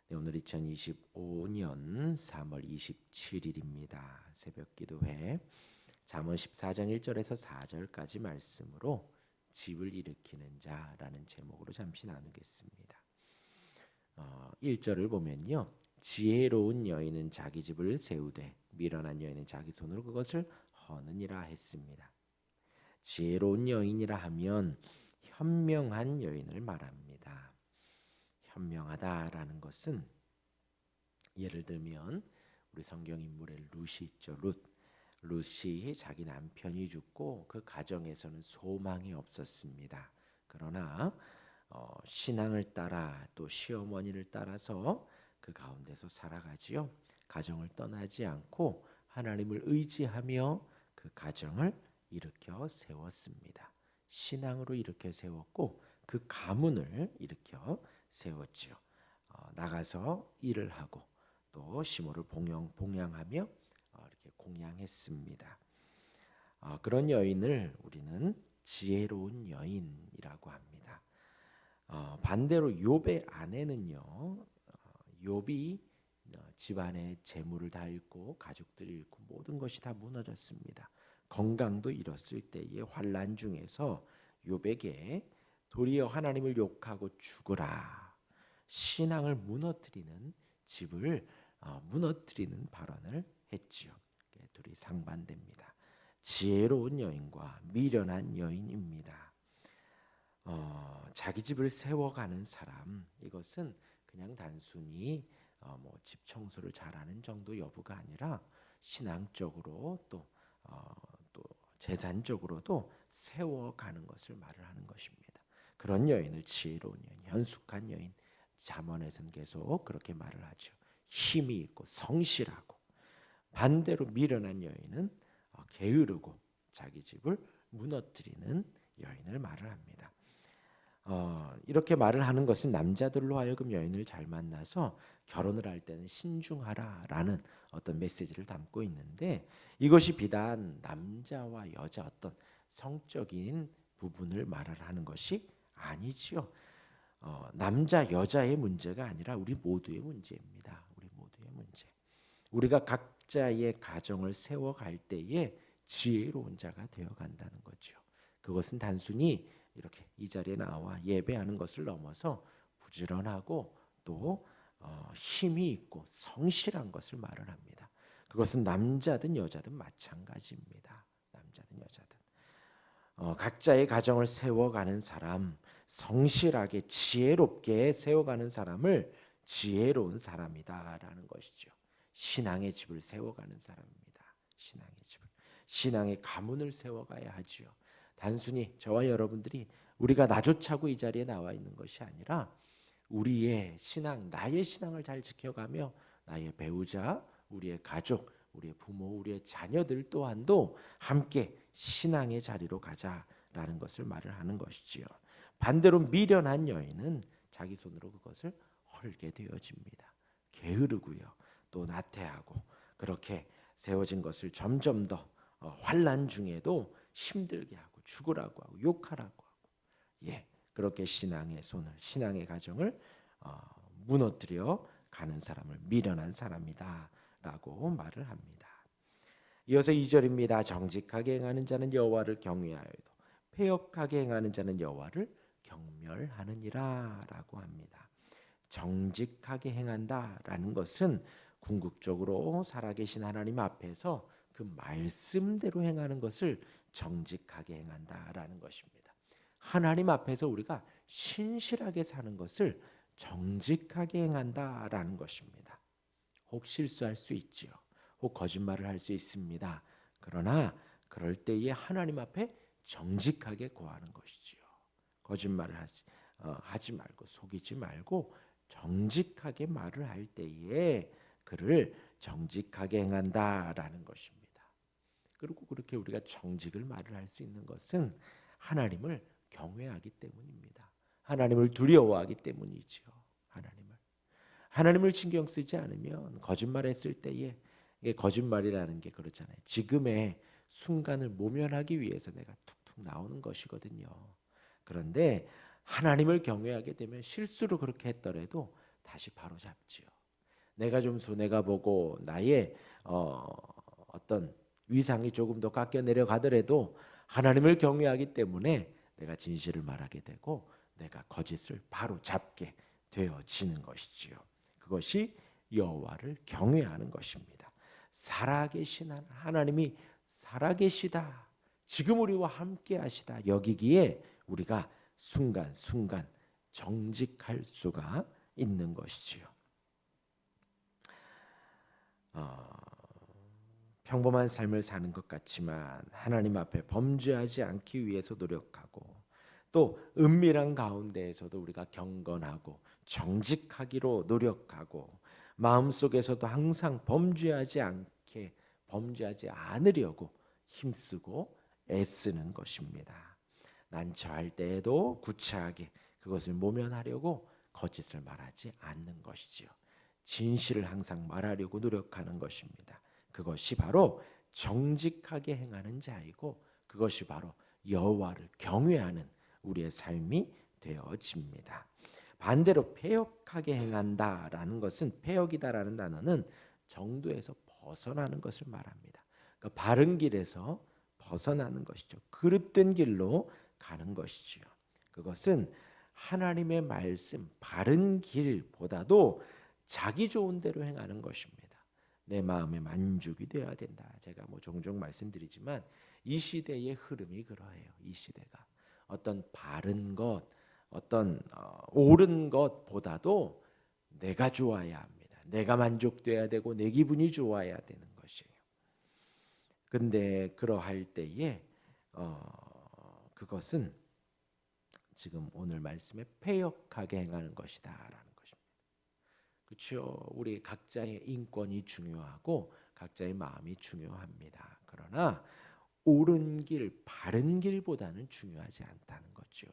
네, 오늘 2025년 3월 27일입니다. 새벽기도회 잠언 14장 1절에서 4절까지 말씀으로 집을 일으키는 자라는 제목으로 잠시 나누겠습니다. 1절을 보면요. 지혜로운 여인은 자기 집을 세우되 미련한 여인은 자기 손으로 그것을 허느니라 했습니다. 지혜로운 여인이라 하면 현명한 여인을 말합니다. 현명하다라는 것은 예를 들면 우리 성경 인물의 룻이 있죠. 룻이 자기 남편이 죽고 그 가정에서는 소망이 없었습니다. 그러나 신앙을 따라 또 시어머니를 따라서 그 가운데서 살아가지요. 가정을 떠나지 않고 하나님을 의지하며 그 가정을 일으켜 세웠습니다. 신앙으로 일으켜 세웠고 그 가문을 일으켜 세웠지요. 나가서 일을 하고 또 시모를 봉양하며 이렇게 공양했습니다. 그런 여인을 우리는 지혜로운 여인이라고 합니다. 반대로 욥의 아내는요, 욥이 집안의 재물을 다 잃고 가족들을 잃고 모든 것이 다 무너졌습니다. 건강도 잃었을 때의 환난 중에서 욥에게 도리어 하나님을 욕하고 죽으라, 신앙을 무너뜨리는 집을 무너뜨리는 발언을 했지요. 둘이 상반됩니다. 지혜로운 여인과 미련한 여인입니다. 자기 집을 세워가는 사람, 이것은 그냥 단순히 집 청소를 잘하는 정도 여부가 아니라 신앙적으로 또 재산적으로도 세워가는 것을 말을 하는 것입니다. 그런 여인을 지혜로운 여인, 현숙한 여인, 잠언에서는 계속 그렇게 말을 하죠. 힘이 있고 성실하고. 반대로 미련한 여인은 게으르고 자기 집을 무너뜨리는 여인을 말을 합니다. 이렇게 말을 하는 것은 남자들로 하여금 여인을 잘 만나서 결혼을 할 때는 신중하라라는 어떤 메시지를 담고 있는데, 이것이 비단 남자와 여자 어떤 성적인 부분을 말을 하는 것이 아니지요. 남자 여자의 문제가 아니라 우리 모두의 문제입니다. 우리 모두의 문제. 우리가 각자의 가정을 세워갈 때에 지혜로운 자가 되어 간다는 거죠. 그것은 단순히 이렇게 이 자리에 나와 예배하는 것을 넘어서 부지런하고 또 힘이 있고 성실한 것을 말을 합니다. 그것은 남자든 여자든 마찬가지입니다. 남자든 여자든 각자의 가정을 세워가는 사람, 성실하게 지혜롭게 세워가는 사람을 지혜로운 사람이다라는 것이죠. 신앙의 집을 세워가는 사람입니다. 신앙의 가문을 세워가야 하지요. 단순히 저와 여러분들이 우리가 나조차고 이 자리에 나와 있는 것이 아니라 우리의 신앙, 나의 신앙을 잘 지켜가며 나의 배우자, 우리의 가족, 우리의 부모, 우리의 자녀들 또한도 함께 신앙의 자리로 가자라는 것을 말을 하는 것이지요. 반대로 미련한 여인은 자기 손으로 그것을 헐게 되어집니다. 게으르고요, 또 나태하고 그렇게 세워진 것을 점점 더 환난 중에도 힘들게 하고 죽으라고 하고 욕하라고 하고, 그렇게 신앙의 가정을 무너뜨려 가는 사람을 미련한 사람이다라고 말을 합니다. 이어서 2절입니다. 정직하게 행하는 자는 여호와를 경외하여도 패역하게 행하는 자는 여호와를 경멸하느니라라고 합니다. 정직하게 행한다라는 것은 궁극적으로 살아계신 하나님 앞에서 그 말씀대로 행하는 것을 정직하게 행한다라는 것입니다. 하나님 앞에서 우리가 신실하게 사는 것을 정직하게 행한다라는 것입니다. 혹 실수할 수 있지요. 혹 거짓말을 할 수 있습니다. 그러나 그럴 때에 하나님 앞에 정직하게 고하는 것이지요. 거짓말을 하지 말고 속이지 말고 정직하게 말을 할 때에 그를 정직하게 행한다라는 것입니다. 그리고 그렇게 우리가 정직을 말을 할 수 있는 것은 하나님을 경외하기 때문입니다. 하나님을 두려워하기 때문이지요. 하나님을 신경 쓰지 않으면 거짓말했을 때에, 이게 거짓말이라는 게 그렇잖아요. 지금의 순간을 모면하기 위해서 내가 툭툭 나오는 것이거든요. 그런데 하나님을 경외하게 되면 실수로 그렇게 했더라도 다시 바로잡지요. 내가 좀 손해가 보고 나의 어떤 위상이 조금 더 깎여 내려가더라도 하나님을 경외하기 때문에 내가 진실을 말하게 되고 내가 거짓을 바로 잡게 되어지는 것이지요. 그것이 여호와를 경외하는 것입니다. 살아계신 하나님이 살아계시다, 지금 우리와 함께 하시다 여기기에 우리가 순간순간 정직할 수가 있는 것이지요. 평범한 삶을 사는 것 같지만 하나님 앞에 범죄하지 않기 위해서 노력하고 또 은밀한 가운데에서도 우리가 경건하고 정직하기로 노력하고 마음속에서도 항상 범죄하지 않으려고 힘쓰고 애쓰는 것입니다. 난처할 때에도 구차하게 그것을 모면하려고 거짓을 말하지 않는 것이지요. 진실을 항상 말하려고 노력하는 것입니다. 그것이 바로 정직하게 행하는 자이고 그것이 바로 여호와를 경외하는 우리의 삶이 되어집니다. 반대로 패역하게 행한다라는 것은, 패역이다라는 단어는 정도에서 벗어나는 것을 말합니다. 그러니까 바른 길에서 벗어나는 것이죠. 그릇된 길로 가는 것이지요. 그것은 하나님의 말씀, 바른 길보다도 자기 좋은 대로 행하는 것입니다. 내 마음의 만족이 되어야 된다. 제가 종종 말씀드리지만 이 시대의 흐름이 그러해요. 이 시대가 어떤 바른 것, 어떤 옳은 것보다도 내가 좋아야 합니다. 내가 만족돼야 되고 내 기분이 좋아야 되는 것이에요. 근데 그러할 때에 그것은 지금 오늘 말씀에 패역하게 행하는 것이다라는 것입니다. 그렇죠? 우리 각자의 인권이 중요하고 각자의 마음이 중요합니다. 그러나 옳은 길, 바른 길보다는 중요하지 않다는 거죠.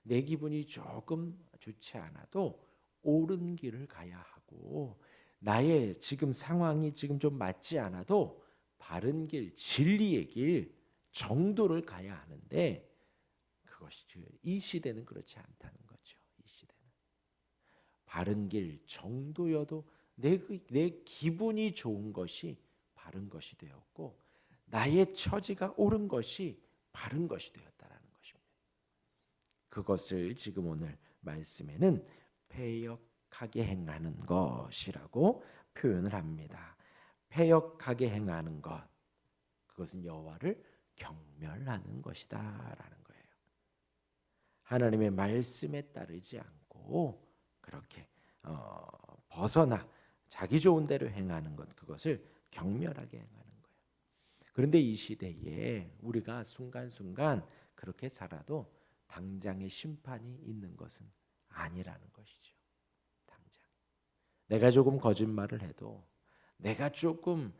내 기분이 조금 좋지 않아도 옳은 길을 가야 하고 나의 지금 상황이 지금 좀 맞지 않아도 바른 길, 진리의 길, 정도를 가야 하는데 그것이 이 시대는 그렇지 않다는 거죠. 이 시대는 바른 길, 정도여도 내 기분이 좋은 것이 바른 것이 되었고 나의 처지가 옳은 것이 바른 것이 되었다라는 것입니다. 그것을 지금 오늘 말씀에는 패역하게 행하는 것이라고 표현을 합니다. 패역하게 행하는 것, 그것은 여호와를 경멸하는 것이다라는 거예요. 하나님의 말씀에 따르지 않고 그렇게 벗어나 자기 좋은 대로 행하는 것, 그것을 경멸하게 행하는 거예요. 그런데 이 시대에 우리가 순간순간 그렇게 살아도 당장의 심판이 있는 것은 아니라는 것이죠. 당장 내가 조금 거짓말을 해도 내가 조금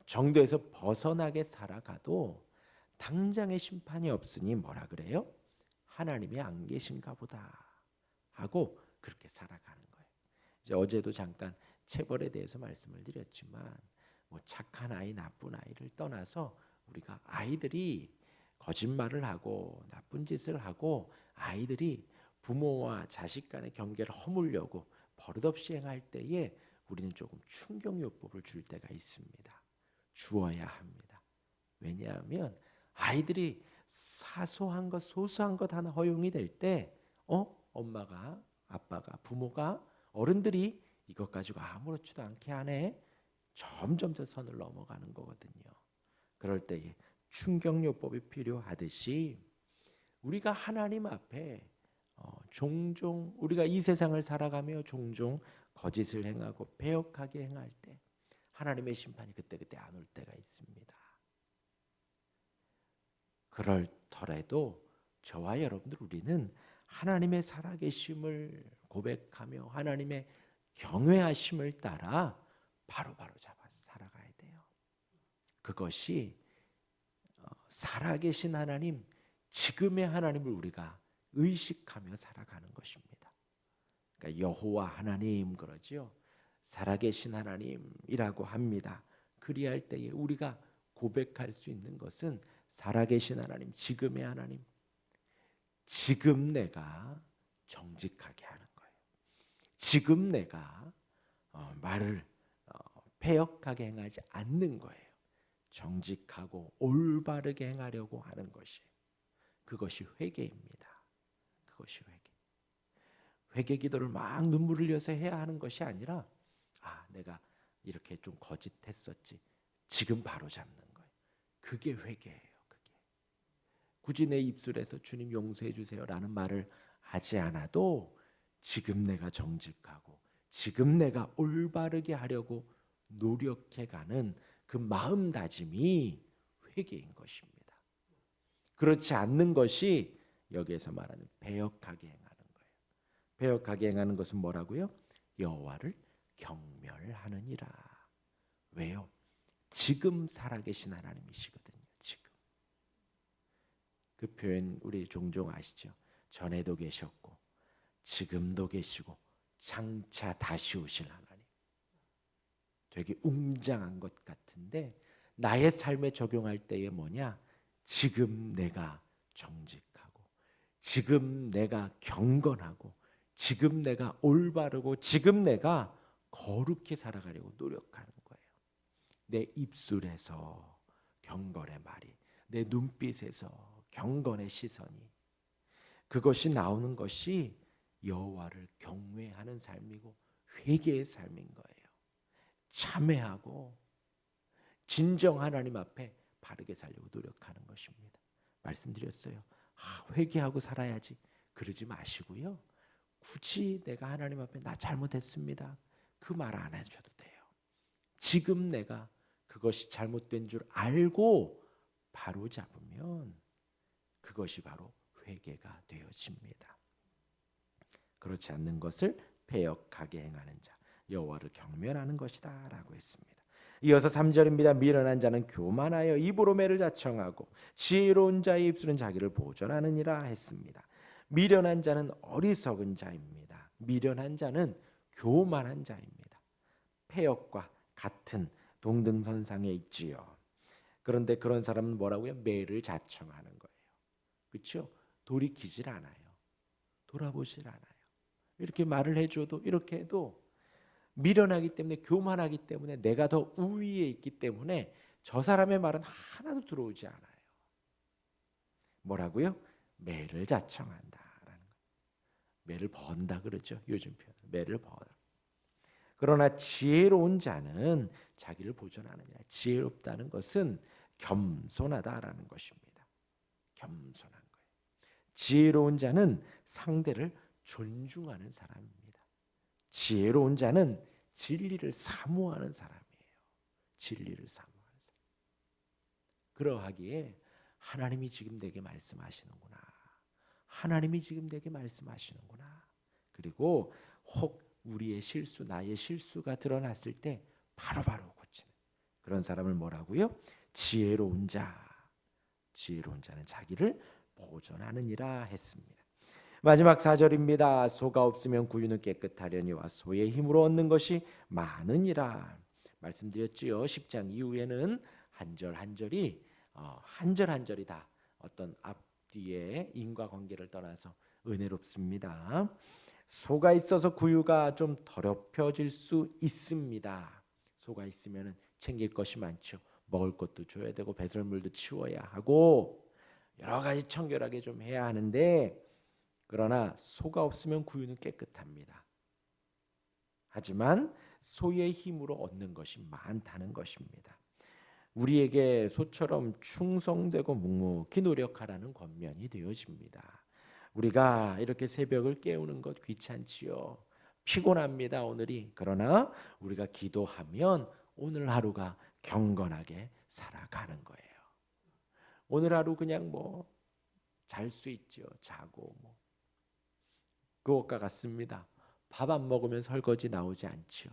정도에서 벗어나게 살아가도 당장의 심판이 없으니 뭐라 그래요? 하나님이 안 계신가 보다 하고 그렇게 살아가는 거예요. 이제 어제도 잠깐 체벌에 대해서 말씀을 드렸지만 착한 아이, 나쁜 아이를 떠나서 우리가 아이들이 거짓말을 하고 나쁜 짓을 하고 아이들이 부모와 자식 간의 경계를 허물려고 버릇없이 행할 때에 우리는 조금 충격요법을 줄 때가 있습니다. 주어야 합니다. 왜냐하면 아이들이 사소한 것, 소소한 것 하나 허용이 될 때 엄마가, 아빠가, 부모가, 어른들이 이것 가지고 아무렇지도 않게 하네, 점점 더 선을 넘어가는 거거든요. 그럴 때에 충격요법이 필요하듯이 우리가 하나님 앞에 종종 우리가 이 세상을 살아가며 종종 거짓을 행하고 패역하게 행할 때 하나님의 심판이 그때그때 안 올 때가 있습니다. 그럴더라도 저와 여러분들 우리는 하나님의 살아계심을 고백하며 하나님의 경외하심을 따라 바로바로 잡아서 살아가야 돼요. 그것이 살아계신 하나님, 지금의 하나님을 우리가 의식하며 살아가는 것입니다. 그러니까 여호와 하나님 그러지요. 살아계신 하나님이라고 합니다. 그리할 때에 우리가 고백할 수 있는 것은 살아계신 하나님, 지금의 하나님, 지금 내가 정직하게 하는 거예요. 지금 내가 말을 패역하게 행하지 않는 거예요. 정직하고 올바르게 행하려고 하는 것이, 그것이 회개입니다. 그것이 회개. 회개 기도를 막 눈물 흘려서 해야 하는 것이 아니라, 내가 이렇게 좀 거짓했었지, 지금 바로 잡는 거예요. 그게 회개예요. 그게 굳이 내 입술에서 주님 용서해 주세요라는 말을 하지 않아도 지금 내가 정직하고 지금 내가 올바르게 하려고 노력해가는 그 마음다짐이 회개인 것입니다. 그렇지 않는 것이 여기에서 말하는 배역하게 행하는 거예요. 배역하게 행하는 것은 뭐라고요? 여호와를 경멸하느니라. 왜요? 지금 살아계신 하나님이시거든요. 지금. 그 표현 우리 종종 아시죠? 전에도 계셨고 지금도 계시고 장차 다시 오실 하나님. 되게 웅장한 것 같은데 나의 삶에 적용할 때에 뭐냐? 지금 내가 정직하고 지금 내가 경건하고 지금 내가 올바르고 지금 내가 거룩히 살아가려고 노력하는 거예요. 내 입술에서 경건의 말이, 내 눈빛에서 경건의 시선이, 그것이 나오는 것이 여호와를 경외하는 삶이고 회개의 삶인 거예요. 참회하고 진정 하나님 앞에 바르게 살려고 노력하는 것입니다. 말씀드렸어요. 회개하고 살아야지 그러지 마시고요. 굳이 내가 하나님 앞에 나 잘못했습니다, 그 말 안 해줘도 돼요. 지금 내가 그것이 잘못된 줄 알고 바로 잡으면 그것이 바로 회개가 되어집니다. 그렇지 않는 것을 패역하게 행하는 자, 여호와를 경멸하는 것이다 라고 했습니다. 이어서 3절입니다. 미련한 자는 교만하여 입으로 매를 자청하고 지혜로운 자의 입술은 자기를 보존하느니라 했습니다. 미련한 자는 어리석은 자입니다. 미련한 자는 교만한 자입니다. 패역과 같은 동등선상에 있지요. 그런데 그런 사람은 뭐라고요? 매를 자청하는 거예요. 그렇죠? 돌이키질 않아요. 돌아보질 않아요. 이렇게 말을 해줘도, 이렇게 해도 미련하기 때문에, 교만하기 때문에, 내가 더 우위에 있기 때문에 저 사람의 말은 하나도 들어오지 않아요. 뭐라고요? 매를 자청한다라는 거예요. 매를 번다 그러죠. 요즘 표현. 매를 번. 그러나 지혜로운 자는 자기를 보존하느냐. 지혜롭다는 것은 겸손하다라는 것입니다. 겸손한 거예요. 지혜로운 자는 상대를 존중하는 사람입니다. 지혜로운 자는 진리를 사모하는 사람이에요. 진리를 사모하는 사람. 그러하기에 하나님이 지금 내게 말씀하시는구나. 하나님이 지금 내게 말씀하시는구나. 그리고 혹 우리의 실수, 나의 실수가 드러났을 때 바로바로 고치는 그런 사람을 뭐라고요? 지혜로운 자. 지혜로운 자는 자기를 보존하느니라 했습니다. 마지막 4절입니다. 소가 없으면 구유는 깨끗하려니와 소의 힘으로 얻는 것이 많으니라. 말씀드렸지요. 10장 이후에는 한 절 한 절이 한 절 한 절이 다 어떤 앞뒤의 인과관계를 떠나서 은혜롭습니다. 소가 있어서 구유가 좀 더럽혀질 수 있습니다. 소가 있으면 챙길 것이 많죠. 먹을 것도 줘야 되고 배설물도 치워야 하고 여러 가지 청결하게 좀 해야 하는데, 그러나 소가 없으면 구유는 깨끗합니다. 하지만 소의 힘으로 얻는 것이 많다는 것입니다. 우리에게 소처럼 충성되고 묵묵히 노력하라는 권면이 되어집니다. 우리가 이렇게 새벽을 깨우는 것 귀찮지요. 피곤합니다, 오늘이. 그러나 우리가 기도하면 오늘 하루가 경건하게 살아가는 거예요. 오늘 하루 그냥 잘 수 있죠. 자고 그것과 같습니다. 밥 안 먹으면 설거지 나오지 않죠.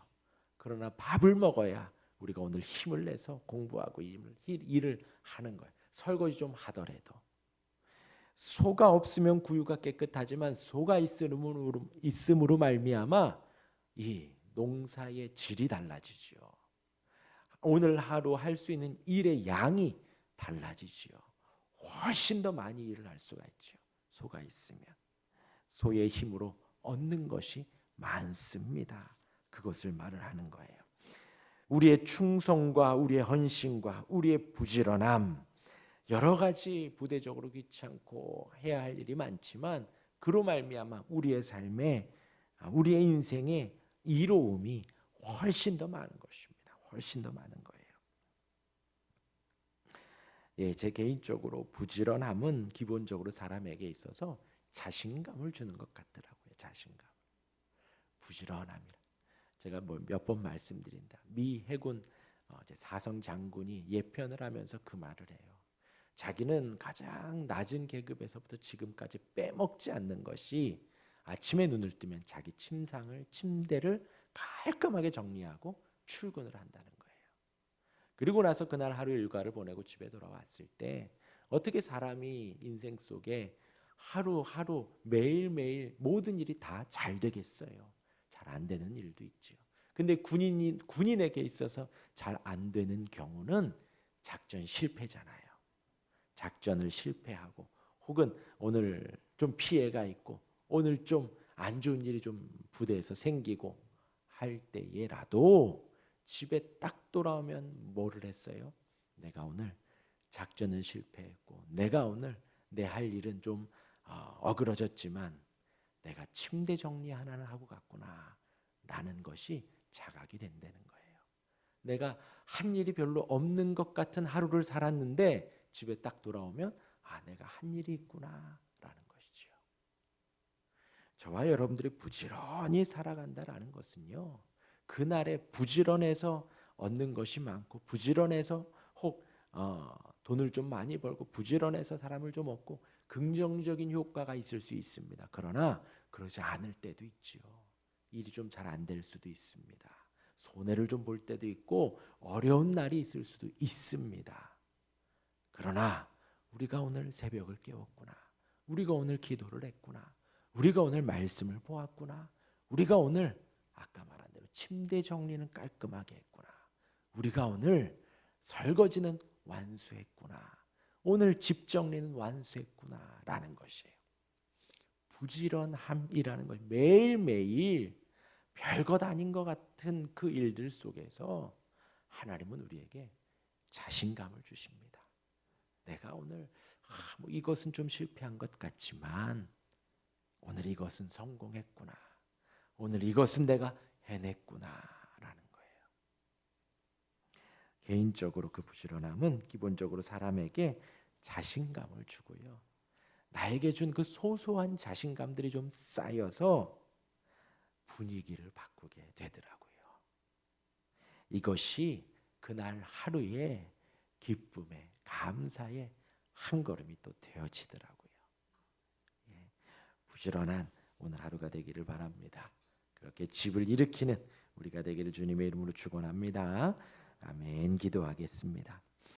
그러나 밥을 먹어야 우리가 오늘 힘을 내서 공부하고 일을 하는 거예요. 설거지 좀 하더라도. 소가 없으면 구유가 깨끗하지만 소가 있음으로 말미암아 이 농사의 질이 달라지죠. 오늘 하루 할 수 있는 일의 양이 달라지죠. 훨씬 더 많이 일을 할 수가 있죠. 소가 있으면. 소의 힘으로 얻는 것이 많습니다. 그것을 말을 하는 거예요. 우리의 충성과 우리의 헌신과 우리의 부지런함, 여러 가지 부대적으로 귀찮고 해야 할 일이 많지만 그로 말미암아 우리의 삶에, 우리의 인생에 이로움이 훨씬 더 많은 것입니다. 훨씬 더 많은 거예요. 예, 제 개인적으로 부지런함은 기본적으로 사람에게 있어서 자신감을 주는 것 같더라고요. 자신감. 부지런함이라. 제가 뭐 몇 번 말씀드린다. 미 해군 사성 장군이 예편을 하면서 그 말을 해요. 자기는 가장 낮은 계급에서부터 지금까지 빼먹지 않는 것이 아침에 눈을 뜨면 자기 침대를 깔끔하게 정리하고 출근을 한다는 거예요. 그리고 나서 그날 하루 일과를 보내고 집에 돌아왔을 때 어떻게 사람이 인생 속에 하루하루 매일매일 모든 일이 다 잘 되겠어요. 잘 안 되는 일도 있지요. 근데 군인에게 있어서 잘 안 되는 경우는 작전 실패잖아요. 작전을 실패하고 혹은 오늘 좀 피해가 있고 오늘 좀 안 좋은 일이 좀 부대에서 생기고 할 때에라도 집에 딱 돌아오면 뭐를 했어요? 내가 오늘 작전은 실패했고 내가 오늘 내 할 일은 좀 어그러졌지만 내가 침대 정리 하나는 하고 갔구나 라는 것이 자각이 된다는 거예요. 내가 한 일이 별로 없는 것 같은 하루를 살았는데 집에 딱 돌아오면 내가 한 일이 있구나 라는 것이죠. 저와 여러분들이 부지런히 살아간다라는 것은요, 그날에 부지런해서 얻는 것이 많고 부지런해서 혹 돈을 좀 많이 벌고 부지런해서 사람을 좀 얻고 긍정적인 효과가 있을 수 있습니다. 그러나 그러지 않을 때도 있지요. 일이 좀 잘 안 될 수도 있습니다. 손해를 좀 볼 때도 있고 어려운 날이 있을 수도 있습니다. 그러나 우리가 오늘 새벽을 깨웠구나. 우리가 오늘 기도를 했구나. 우리가 오늘 말씀을 보았구나. 우리가 오늘 아까 말한 대로 침대 정리는 깔끔하게 했구나. 우리가 오늘 설거지는 완수했구나. 오늘 집 정리는 완수했구나 라는 것이에요. 부지런함이라는 것, 매일매일 별것 아닌 것 같은 그 일들 속에서 하나님은 우리에게 자신감을 주십니다. 내가 오늘 뭐 이것은 좀 실패한 것 같지만 오늘 이것은 성공했구나. 오늘 이것은 내가 해냈구나 라는 거예요. 개인적으로 그 부지런함은 기본적으로 사람에게 자신감을 주고요. 나에게 준 그 소소한 자신감들이 좀 쌓여서 분위기를 바꾸게 되더라고요. 이것이 그날 하루의 기쁨의 감사의 한 걸음이 또 되어지더라고요. 예, 부지런한 오늘 하루가 되기를 바랍니다. 그렇게 집을 일으키는 우리가 되기를 주님의 이름으로 축원합니다. 아멘. 기도하겠습니다.